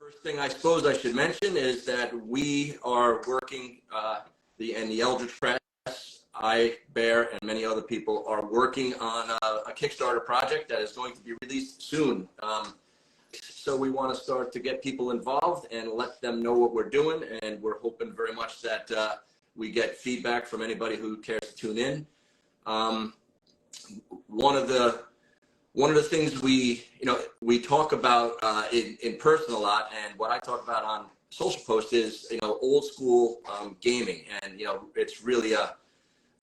First thing I suppose I should mention is that we are working, the Eldritch Press, I, Bear, and many other people are working on a Kickstarter project that is going to be released soon. So we want to start to get people involved and let them know what we're doing, and we're hoping very much that we get feedback from anybody who cares to tune in. One of the things we talk about in person a lot, and what I talk about on social posts is old school gaming, and it's really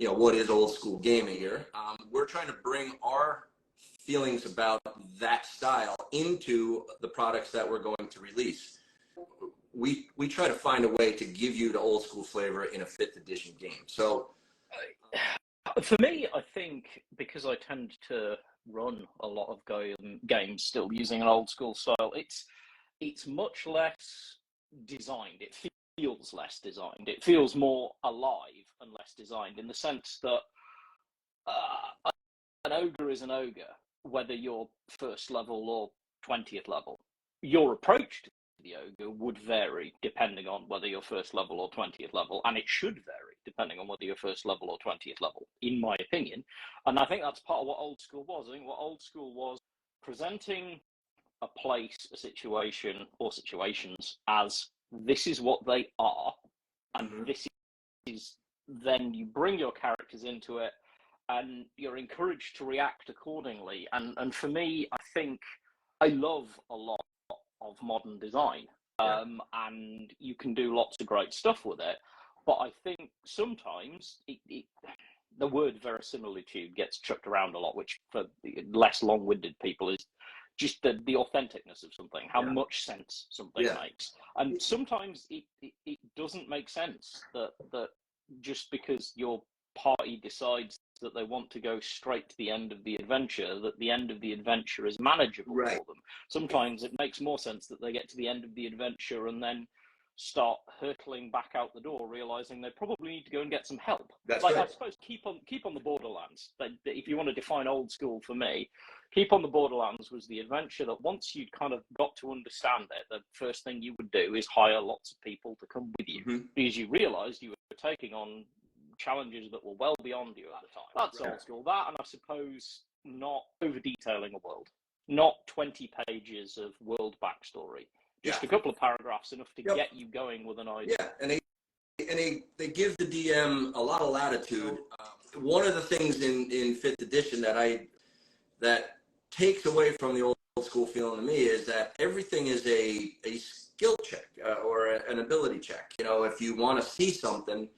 what is old school gaming here. We're trying to bring our feelings about that style into the products that we're going to release. We try to find a way to give you the old school flavor in a 5th edition game. So for me, I think because I tend to run a lot of games still using an old school style, it's much less designed. It feels less designed. It feels more alive and less designed, in the sense that an ogre is an ogre, whether you're 1st level or 20th level. Your approach to the ogre would vary depending on whether you're 1st level or 20th level, and it should vary depending on whether you're 1st level or 20th level, in my opinion. And I think that's part of what old school was. I think what old school was presenting a place, a situation, or situations as this is what they are, and this is, then you bring your characters into it, and you're encouraged to react accordingly. And for me, I think I love a lot of modern design, and you can do lots of great stuff with it. But I think sometimes the word verisimilitude gets chucked around a lot, which for less long-winded people is just the authenticness of something, how much sense something makes. And sometimes it doesn't make sense that just because your party decides that they want to go straight to the end of the adventure, that the end of the adventure is manageable for them. Sometimes it makes more sense that they get to the end of the adventure and then start hurtling back out the door, realizing they probably need to go and get some help. That's like, right. I suppose keep on the Borderlands. If you want to define old school for me, Keep on the Borderlands was the adventure that once you'd kind of got to understand it, the first thing you would do is hire lots of people to come with you, because you realized you were taking on challenges that were well beyond you at the time. That's old school. That, and I suppose not over detailing a world, not 20 pages of world backstory, just a couple of paragraphs, enough to get you going with an idea. Yeah, and they give the DM a lot of latitude. One of the things in 5th edition that takes away from the old school feeling to me is that everything is a skill check or an ability check. You know, if you want to see something,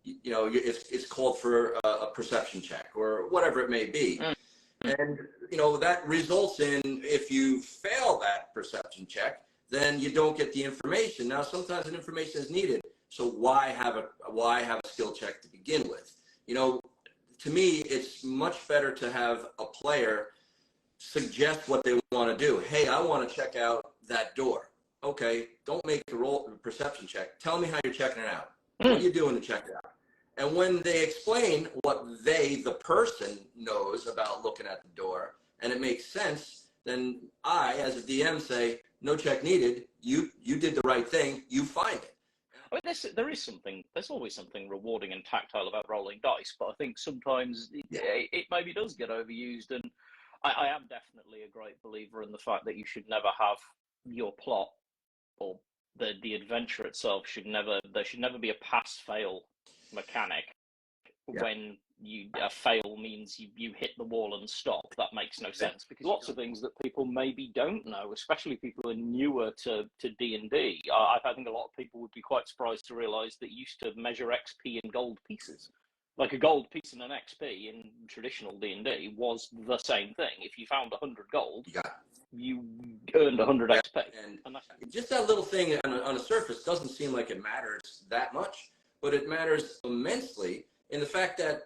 you know, it's called for a perception check or whatever it may be. And, you know, that results in, if you fail that perception check, then you don't get the information. Now, sometimes an information is needed. So why have a skill check to begin with? You know, to me, it's much better to have a player suggest what they want to do. Hey, I want to check out that door. Okay, don't make a perception check. Tell me how you're checking it out. What are you doing to check it out? And when they explain what the person knows about looking at the door, and it makes sense, then I, as a DM, say, no check needed. You did the right thing. You find it. I mean, there's always something rewarding and tactile about rolling dice, but I think sometimes it maybe does get overused. And I am definitely a great believer in the fact that you should never have your plot or the adventure itself there should never be a pass-fail mechanic. When a fail means you hit the wall and stop. That makes no sense, because lots of things that people maybe don't know, especially people who are newer to D&D. I think a lot of people would be quite surprised to realise that you used to measure XP in gold pieces. Like a gold piece and an XP in traditional D&D was the same thing. If you found 100 gold, you earned 100 XP. And just that little thing on a surface doesn't seem like it matters that much, but it matters immensely in the fact that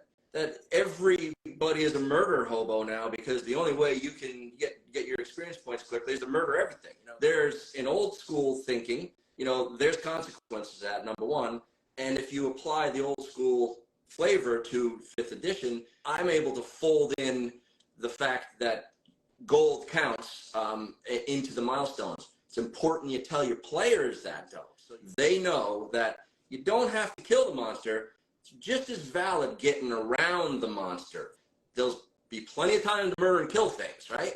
everybody is a murder hobo now, because the only way you can get your experience points quickly is to murder everything. You know, there's an old school thinking, you know, there's consequences to that, number one. And if you apply the old school flavor to 5th edition, I'm able to fold in the fact that gold counts into the milestones. It's important you tell your players that, though, so they know that you don't have to kill the monster. It's just as valid getting around the monster. There'll be plenty of time to murder and kill things, right?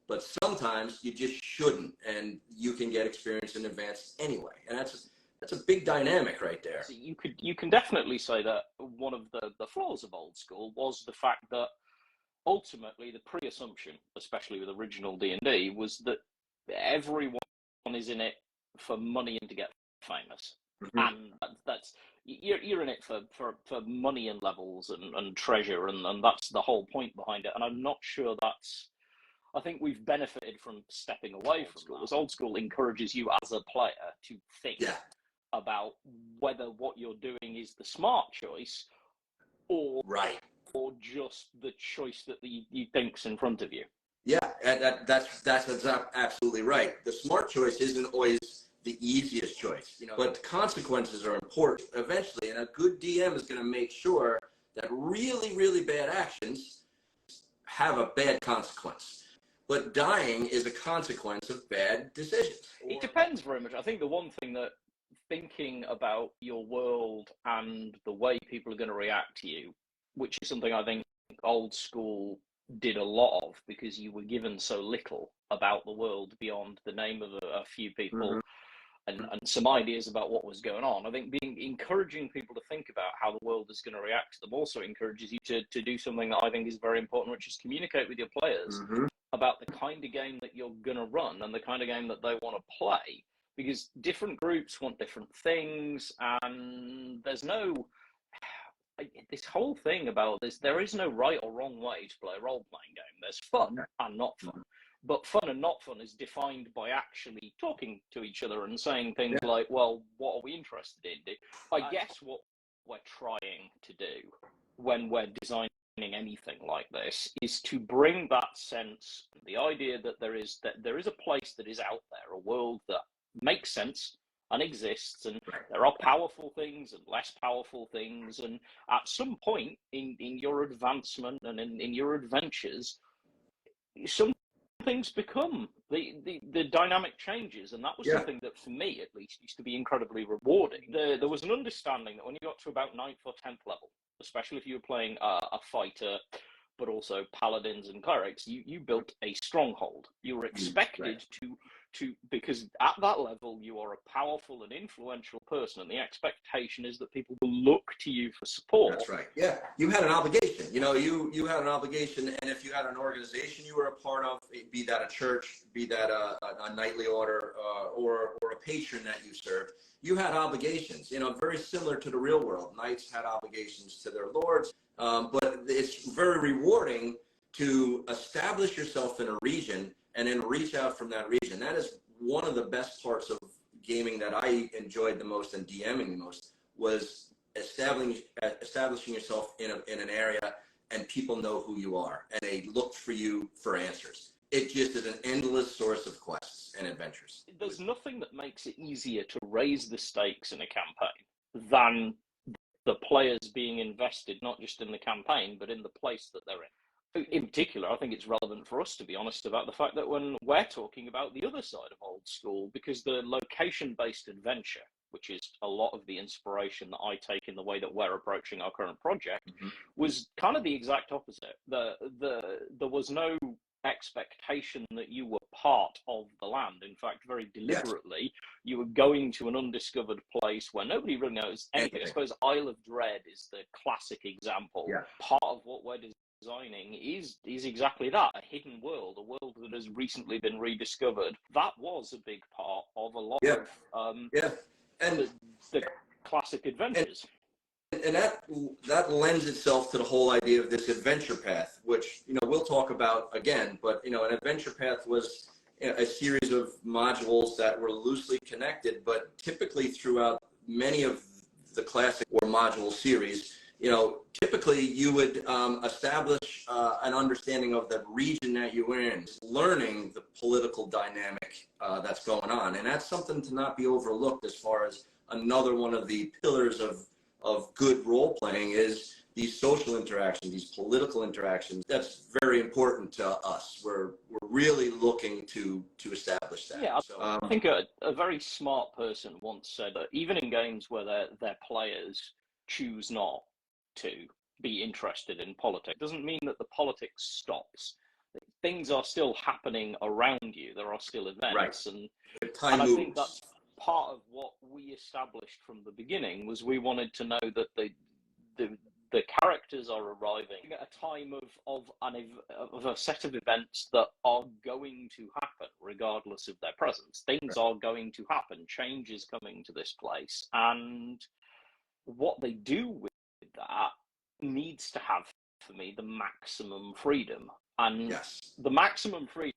But sometimes you just shouldn't, and you can get experience in advance anyway. And that's a big dynamic right there. So you can definitely say that one of the flaws of old school was the fact that ultimately the pre-assumption, especially with original D&D, was that everyone is in it for money and to get famous. Mm-hmm. And that's you're in it for money and levels and treasure, and that's the whole point behind it. And I'm not sure I think we've benefited from stepping away from school. As old school encourages you as a player to think about whether what you're doing is the smart choice or just the choice that you think's in front of you. Yeah, that's absolutely right. The smart choice isn't always the easiest choice, but the consequences are important eventually, and a good DM is going to make sure that really, really bad actions have a bad consequence. But dying is a consequence of bad decisions. It depends very much. I think the one thing that thinking about your world and the way people are going to react to you, which is something I think old school did a lot of, because you were given so little about the world beyond the name of a few people and some ideas about what was going on. I think encouraging people to think about how the world is going to react to them also encourages you to do something that I think is very important, which is communicate with your players about the kind of game that you're going to run and the kind of game that they want to play, because different groups want different things, and there's this whole thing about this, there is no right or wrong way to play a role-playing game. There's fun and not fun. But fun and not fun is defined by actually talking to each other and saying things like, well, what are we interested in? I guess what we're trying to do when we're designing anything like this is to bring that sense, the idea that there is a place that is out there, a world that makes sense and exists, and there are powerful things and less powerful things, and at some point in your advancement and in your adventures, some things become the dynamic changes, and that was something that for me at least used to be incredibly rewarding. There was an understanding that when you got to about 9th or 10th level, especially if you were playing a fighter but also paladins and clerics, you built a stronghold. You were expected to because at that level you are a powerful and influential person, and the expectation is that people will look to you for support. That's right. Yeah, you had an obligation. You had an obligation, and if you had an organization you were a part of, be that a church, be that a knightly order, or a patron that you served, you had obligations. Very similar to the real world. Knights had obligations to their lords, but it's very rewarding to establish yourself in a region and then reach out from that region. That is one of the best parts of gaming that I enjoyed the most and DMing the most, was establishing yourself in an area and people know who you are and they look for you for answers. It just is an endless source of quests and adventures. There's nothing that makes it easier to raise the stakes in a campaign than the players being invested, not just in the campaign, but in the place that they're in. In particular, I think it's relevant for us to be honest about the fact that when we're talking about the other side of old school, because the location-based adventure, which is a lot of the inspiration that I take in the way that we're approaching our current project, was kind of the exact opposite. There was no expectation that you were part of the land. In fact, very deliberately, you were going to an undiscovered place where nobody really knows anything. I suppose Isle of Dread is the classic example. Part of what we're designing is exactly that, a hidden world, a world that has recently been rediscovered. That was a big part of a lot of and the classic adventures. And that lends itself to the whole idea of this adventure path, which we'll talk about again. But an adventure path was a series of modules that were loosely connected, but typically throughout many of the classic or module series, typically you would establish an understanding of the region that you were in, learning the political dynamic that's going on. And that's something to not be overlooked as far as another one of the pillars of good role playing is these social interactions, these political interactions, that's very important to us. We're really looking to establish that. Yeah, so, I think a very smart person once said that even in games where their players choose not to be interested in politics, doesn't mean that the politics stops. Things are still happening around you. There are still events, right. and I think that's part of what we established from the beginning. Was we wanted to know that the characters are arriving at a time of a set of events that are going to happen regardless of their presence. Things are going to happen. Change is coming to this place, and what they do with that needs to have, for me, the maximum freedom. And the maximum freedom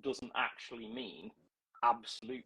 doesn't actually mean absolute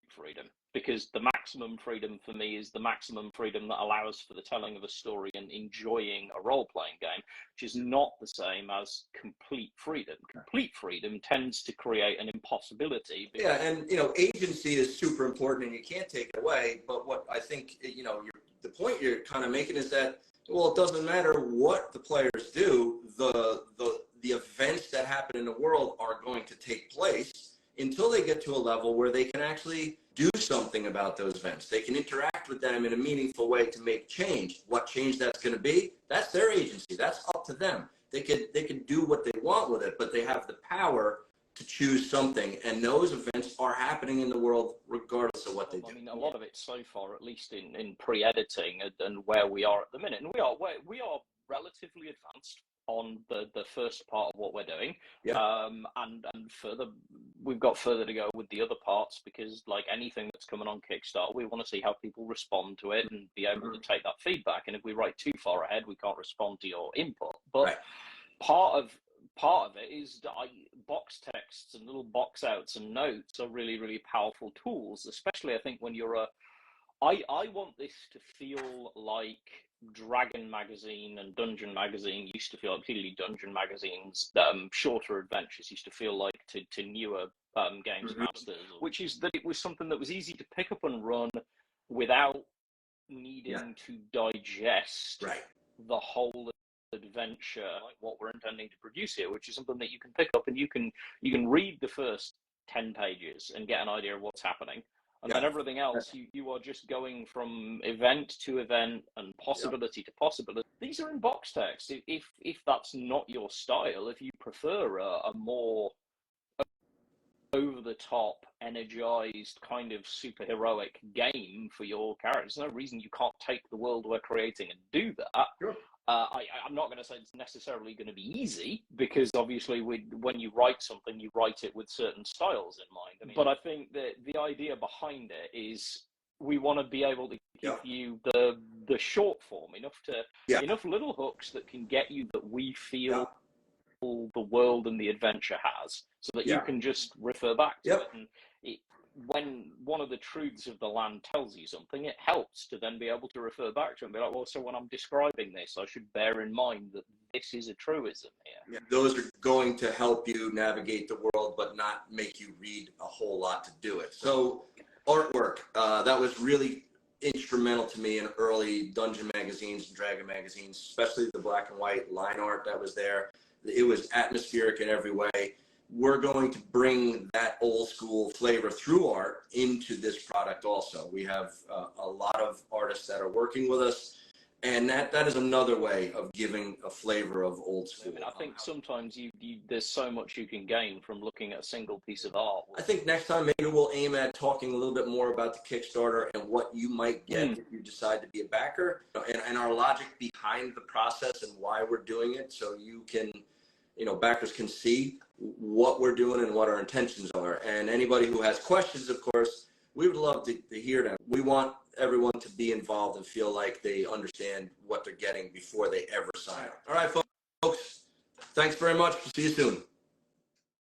freedom, because the maximum freedom for me is the maximum freedom that allows for the telling of a story and enjoying a role-playing game, which is not the same as complete freedom. Complete freedom tends to create an impossibility. Yeah, and agency is super important, and you can't take it away. But what I think the point you're kind of making is that, well, it doesn't matter what the players do. The events that happen in the world are going to take place until they get to a level where they can actually do something about those events. They can interact with them in a meaningful way to make change. What change that's going to be, that's their agency. That's up to them. They could do what they want with it, but they have the power to choose something, and those events are happening in the world regardless of what they do. I mean, a lot of it so far, at least in pre-editing and where we are at the minute, and we are relatively advanced on the first part of what we're doing. And further, we've got further to go with the other parts, because like anything that's coming on Kickstarter, we want to see how people respond to it and be able to take that feedback. And if we write too far ahead, we can't respond to your input. But part of it is box texts and little box outs and notes are really, really powerful tools, especially I think when you're I want this to feel like Dragon Magazine and Dungeon Magazine used to feel like. Clearly Dungeon Magazines, shorter adventures used to feel like to newer games masters, which is that it was something that was easy to pick up and run without needing to digest the whole adventure, like what we're intending to produce here, which is something that you can pick up and you can read the first 10 pages and get an idea of what's happening. And then everything else, you are just going from event to event and possibility to possibility. These are in box text. If that's not your style, if you prefer a more over-the-top, energized, kind of superheroic game for your characters, there's no reason you can't take the world we're creating and do that. I'm not going to say it's necessarily going to be easy, because obviously when you write something, you write it with certain styles in mind. But I think that the idea behind it is we want to be able to give you the short form, enough little hooks that can get you that we feel the world and the adventure has, so that you can just refer back to it. And when one of the truths of the land tells you something, it helps to then be able to refer back to it and be like, well, so when I'm describing this, I should bear in mind that this is a truism here. Those are going to help you navigate the world, but not make you read a whole lot to do it. So artwork, that was really instrumental to me in early Dungeon magazines and Dragon magazines, especially the black and white line art that was there. It was atmospheric in every way. We're going to bring that old school flavor through art into this product also. We have a lot of artists that are working with us, and that is another way of giving a flavor of old school. I think sometimes there's so much you can gain from looking at a single piece of art. I think next time maybe we'll aim at talking a little bit more about the Kickstarter and what you might get if you decide to be a backer, and our logic behind the process and why we're doing it, so you can, backers can see what we're doing and what our intentions are. And anybody who has questions, of course, we would love to hear them. We want everyone to be involved and feel like they understand what they're getting before they ever sign up. All right, folks, thanks very much. See you soon.